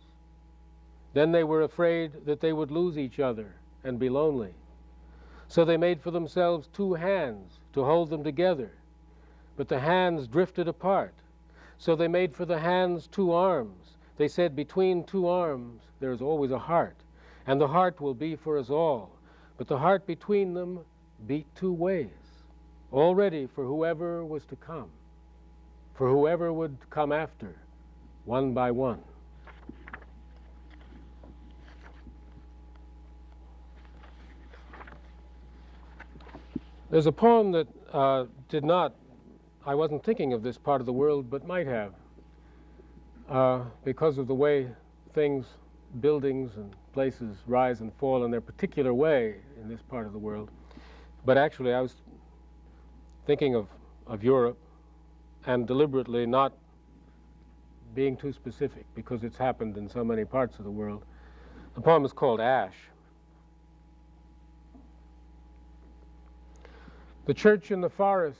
Then they were afraid that they would lose each other and be lonely. So they made for themselves 2 hands to hold them together. But the hands drifted apart. So they made for the hands 2 arms. They said, between 2 arms there is always a heart, and the heart will be for us all. But the heart between them beat 2 ways, all ready for whoever was to come, for whoever would come after, one by one. There's a poem that I wasn't thinking of this part of the world, but might have, because of the way things, buildings and places rise and fall in their particular way in this part of the world. But actually I was thinking of Europe, and deliberately not being too specific because it's happened in so many parts of the world. The poem is called Ash. The church in the forest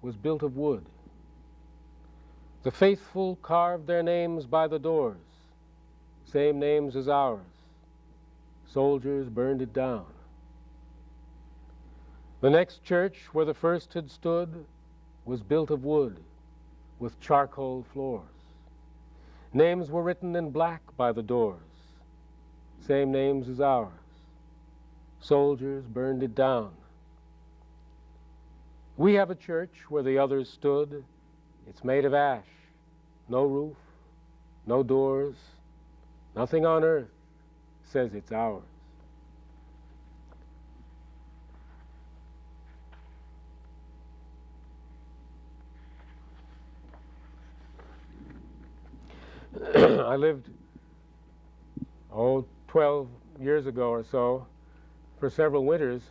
was built of wood. The faithful carved their names by the doors, same names as ours. Soldiers burned it down. The next church, where the first had stood, was built of wood, with charcoal floors. Names were written in black by the doors, same names as ours. Soldiers burned it down. We have a church where the others stood. It's made of ash, no roof, no doors, nothing on earth says it's ours. I lived, 12 years ago or so, for several winters,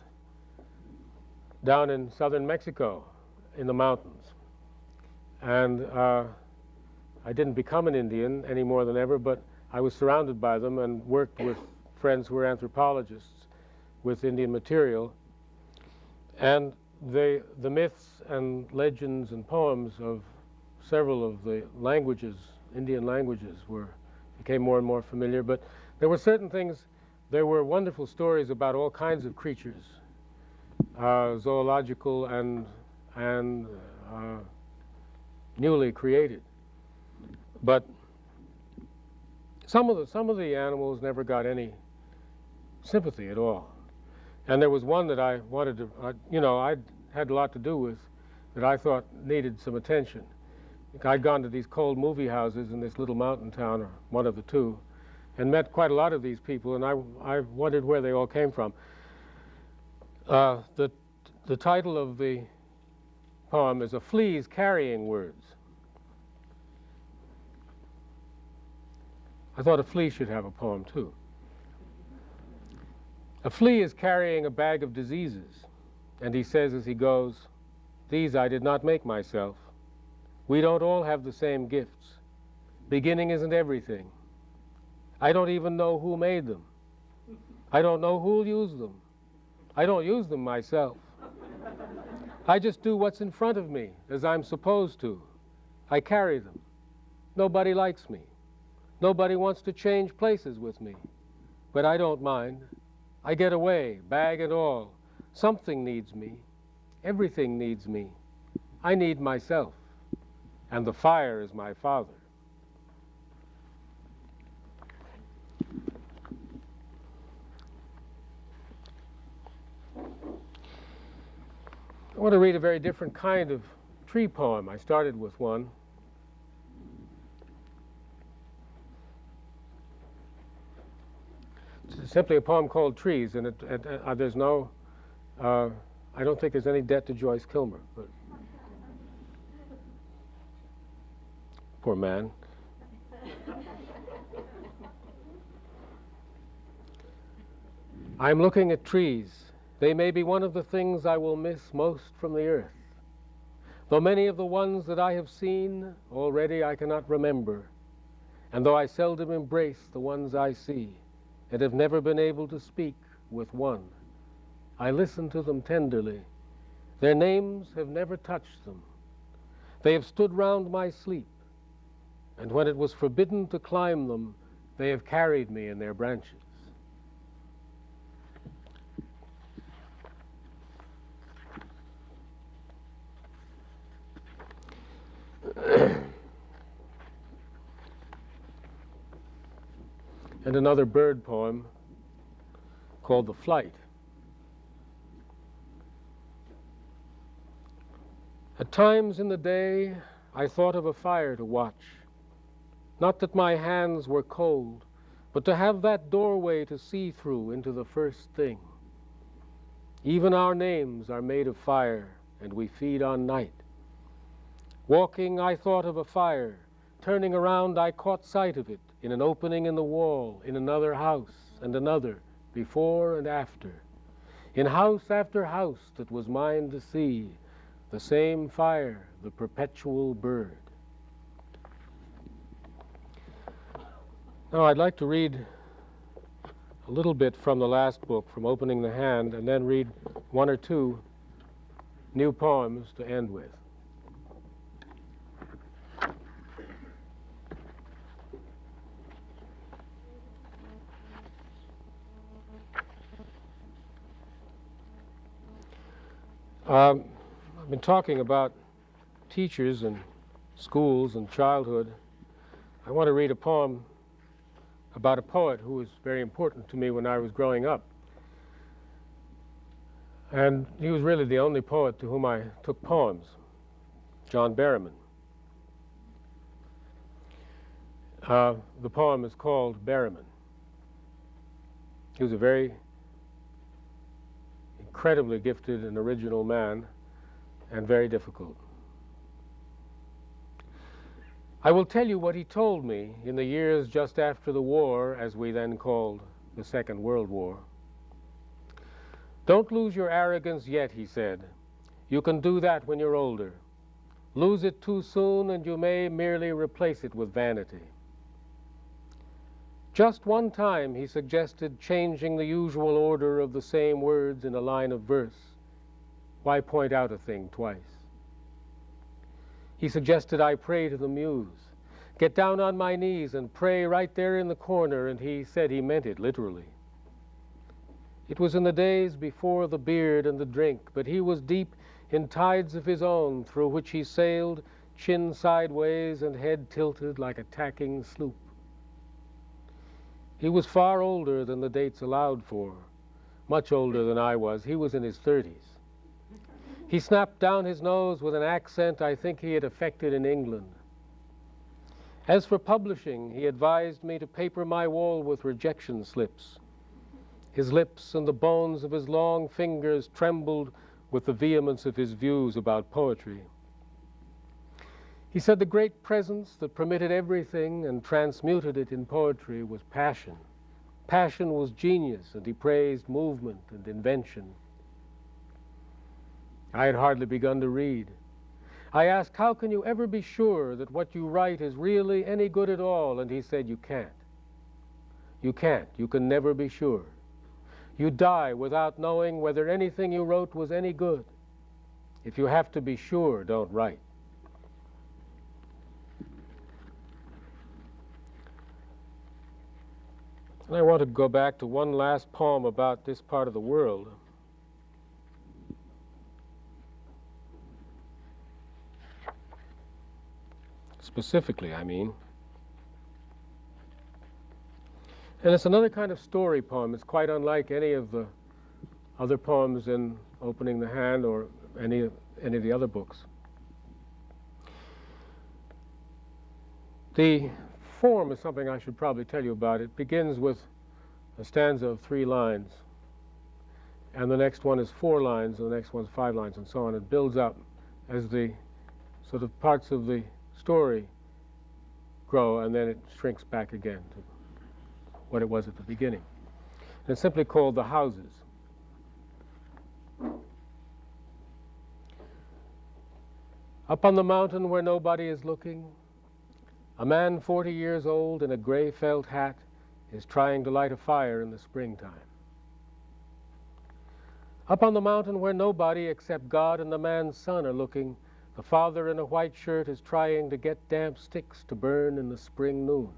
down in southern Mexico, in the mountains. And I didn't become an Indian any more than ever, but I was surrounded by them and worked with friends who were anthropologists with Indian material. And the myths and legends and poems of several of the languages, Indian languages, became more and more familiar. But there were certain things, there were wonderful stories about all kinds of creatures, zoological and newly created. But some of the animals never got any sympathy at all. And there was one that I wanted to, I had a lot to do with, that I thought needed some attention. I'd gone to these cold movie houses in this little mountain town, or one of the two, and met quite a lot of these people, and I wondered where they all came from. The title of the poem is A Flea's Carrying Words. I thought a flea should have a poem too. A flea is carrying a bag of diseases, and he says as he goes, "These I did not make myself. We don't all have the same gifts. Beginning isn't everything. I don't even know who made them. I don't know who'll use them. I don't use them myself. I just do what's in front of me, as I'm supposed to. I carry them. Nobody likes me. Nobody wants to change places with me. But I don't mind. I get away, bag and all. Something needs me. Everything needs me. I need myself. And the fire is my father." I want to read a very different kind of tree poem. I started with one. It's simply a poem called Trees, and there's no, I don't think there's any debt to Joyce Kilmer. But poor man. I'm looking at trees. They may be one of the things I will miss most from the earth. Though many of the ones that I have seen already I cannot remember, and though I seldom embrace the ones I see, and have never been able to speak with one, I listen to them tenderly. Their names have never touched them. They have stood round my sleep, and when it was forbidden to climb them, they have carried me in their branches. And another bird poem called The Flight. At times in the day I thought of a fire to watch. Not that my hands were cold, but to have that doorway to see through into the first thing. Even our names are made of fire, and we feed on night. Walking, I thought of a fire. Turning around, I caught sight of it in an opening in the wall, in another house and another, before and after. In house after house that was mine to see, the same fire, the perpetual bird. Now I'd like to read a little bit from the last book, from Opening the Hand, and then read one or two new poems to end with. I've been talking about teachers and schools and childhood. I want to read a poem about a poet who was very important to me when I was growing up. And he was really the only poet to whom I took poems, John Merwin. The poem is called Merwin. He was a very incredibly gifted and original man, and very difficult. I will tell you what he told me in the years just after the war, as we then called the Second World War. "Don't lose your arrogance yet," he said. "You can do that when you're older. Lose it too soon and you may merely replace it with vanity." Just one time he suggested changing the usual order of the same words in a line of verse. Why point out a thing twice? He suggested I pray to the muse, get down on my knees and pray right there in the corner, and he said he meant it literally. It was in the days before the beard and the drink, but he was deep in tides of his own through which he sailed, chin sideways and head tilted like a tacking sloop. He was far older than the dates allowed for, much older than I was. He was in his 30s. He snapped down his nose with an accent I think he had affected in England. As for publishing, he advised me to paper my wall with rejection slips. His lips and the bones of his long fingers trembled with the vehemence of his views about poetry. He said the great presence that permitted everything and transmuted it in poetry was passion, passion was genius, and he praised movement and invention. I had hardly begun to read. I asked, how can you ever be sure that what you write is really any good at all? And he said, you can't. You can't. You can never be sure. You die without knowing whether anything you wrote was any good. If you have to be sure, don't write. And I want to go back to one last poem about this part of the world. Specifically, I mean. And it's another kind of story poem. It's quite unlike any of the other poems in Opening the Hand or any of the other books. The form is something I should probably tell you about. It begins with a stanza of 3 lines, and the next one is 4 lines, and the next one's 5 lines, and so on. It builds up as the sort of parts of the story grow, and then it shrinks back again to what it was at the beginning. And it's simply called The Houses. Up on the mountain where nobody is looking, a man 40 years old in a gray felt hat is trying to light a fire in the springtime. Up on the mountain where nobody except God and the man's son are looking, the father in a white shirt is trying to get damp sticks to burn in the spring noon.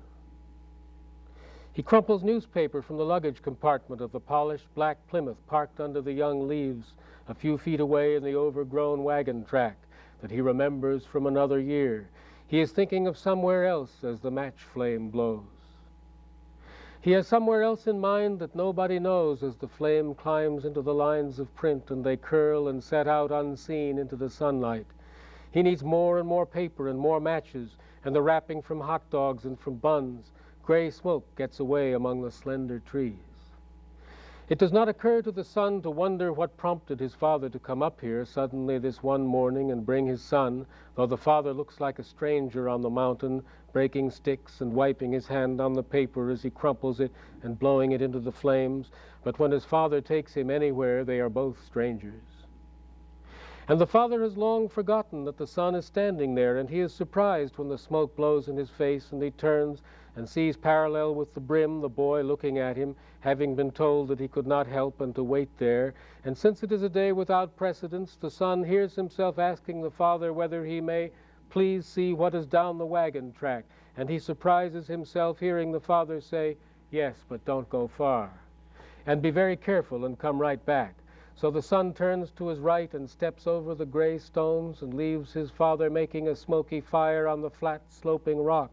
He crumples newspaper from the luggage compartment of the polished black Plymouth parked under the young leaves a few feet away in the overgrown wagon track that he remembers from another year. He is thinking of somewhere else as the match flame blows. He has somewhere else in mind that nobody knows as the flame climbs into the lines of print and they curl and set out unseen into the sunlight. He needs more and more paper and more matches and the wrapping from hot dogs and from buns. Gray smoke gets away among the slender trees. It does not occur to the son to wonder what prompted his father to come up here suddenly this one morning and bring his son, though the father looks like a stranger on the mountain, breaking sticks and wiping his hand on the paper as he crumples it and blowing it into the flames. But when his father takes him anywhere, they are both strangers. And the father has long forgotten that the son is standing there, and he is surprised when the smoke blows in his face and he turns and sees parallel with the brim the boy looking at him, having been told that he could not help and to wait there. And since it is a day without precedence, the son hears himself asking the father whether he may please see what is down the wagon track, and he surprises himself hearing the father say, yes, but don't go far, and be very careful and come right back. So the son turns to his right and steps over the gray stones and leaves his father making a smoky fire on the flat sloping rock.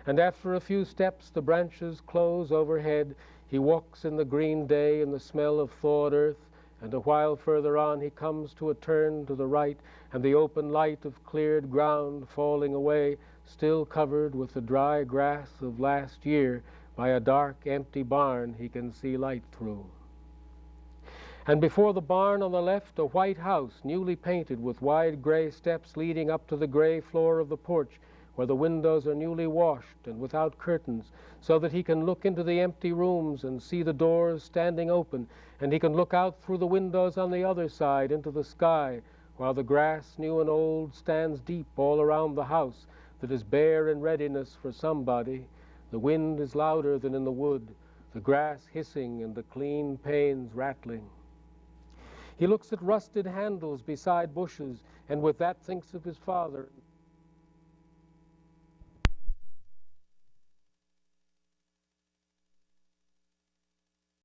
And after a few steps the branches close overhead. He walks in the green day and the smell of thawed earth, and a while further on he comes to a turn to the right, and the open light of cleared ground falling away, still covered with the dry grass of last year by a dark empty barn he can see light through. And before the barn on the left, a white house, newly painted with wide gray steps leading up to the gray floor of the porch, where the windows are newly washed and without curtains, so that he can look into the empty rooms and see the doors standing open, and he can look out through the windows on the other side into the sky, while the grass, new and old, stands deep all around the house that is bare in readiness for somebody. The wind is louder than in the wood, the grass hissing and the clean panes rattling. He looks at rusted handles beside bushes, and with that thinks of his father.